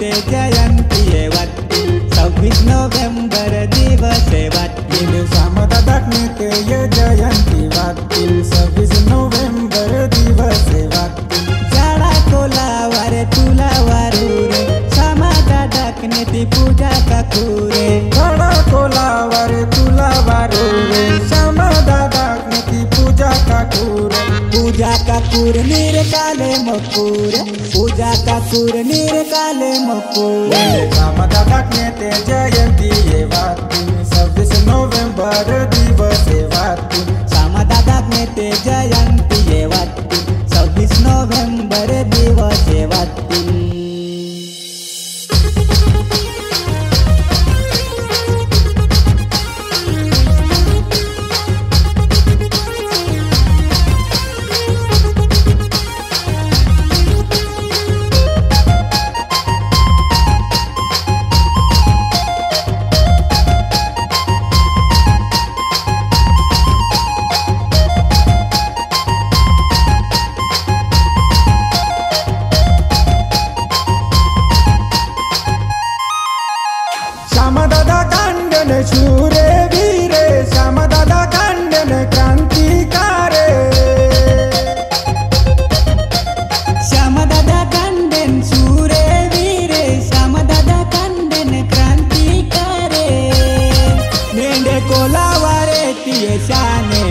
नेते जयंती वाटतील 26 नोव्हेंबर दिवस वाटतील श्यामदादा नेते जयंती वाटतील 26 नोव्हेंबर दिवस वाटतील झाडा कोलावर तुला वारू रे श्यामदादा नेते पूजा काकुरे झाडा कोलावर तुला वारू रे श्यामदादा नेते पूजा काकुरे पूजा काकुर निरकाले मपूर पूजा काकुर निरकाले मपूर श्यामदादा नेते जयंती वाटतील 26 नोव्हेंबर दिवस वाटतील श्यामदादा नेते जयंती वाटतील 26 नोव्हेंबर दिवस वाटतील श्यामदादा कांडन शूरे वीरे श्यामदादा कांडन क्रांतिकारे श्यामदादा कांडन सूरे वीरे श्यामदादा कांडन क्रांतिकारे मेंढे कोलावारे तिये शाने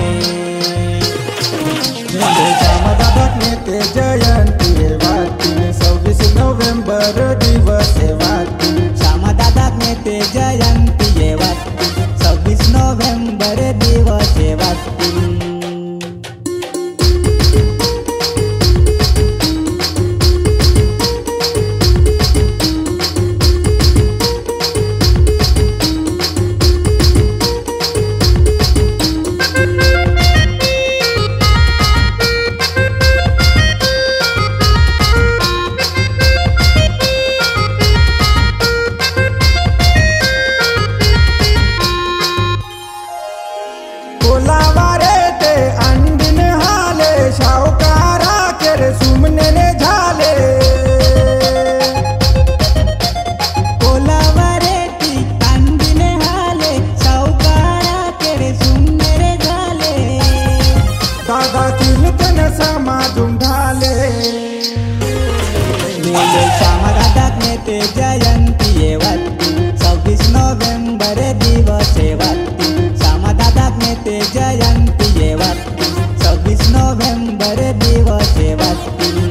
श्यामदादा नेते जयंती वाटतील 26 नोव्हेंबर दिवस वाटतील श्यामदादा नेते जयंती वाटतील 26 नोव्हेंबर दिवस वाटतील कोलावारे ते अंडिन हाले शावकारा केरे सुमने झाले कोलावारे ती अंडिन हाले सावकारा केरे सुंदर झाले दादा तिलकन समाजून झाले श्यामदादा नेते जयंती वाटतील 26 नोव्हेंबर दिवस वाटतील श्यामदादा नेते जयंती वाटतील 26 नोव्हेंबर दिवस वाटतील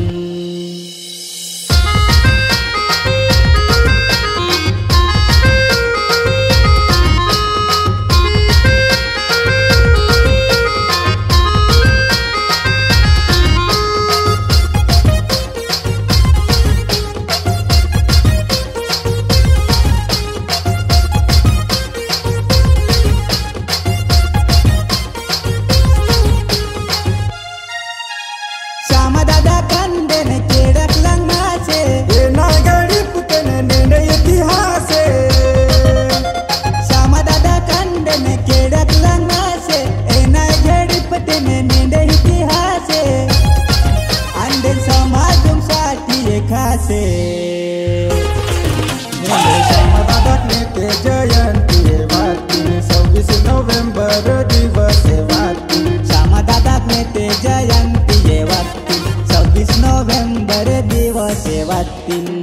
श्यामदादा कांडन केडक लंगाचे ये नागडी पुतन नेने इतिहासे श्यामदादा कांडन केडक लंगाचे एना घेडी पटन नेंडे इतिहासे अंडे समाजum साठी खासे श्यामदादा नेते जयंती वाटतील 26 नोव्हेंबर दिवस वाटतील श्यामदादा नेते जयंती वाटतील 26 नोव्हेंबर दिवस वाटतील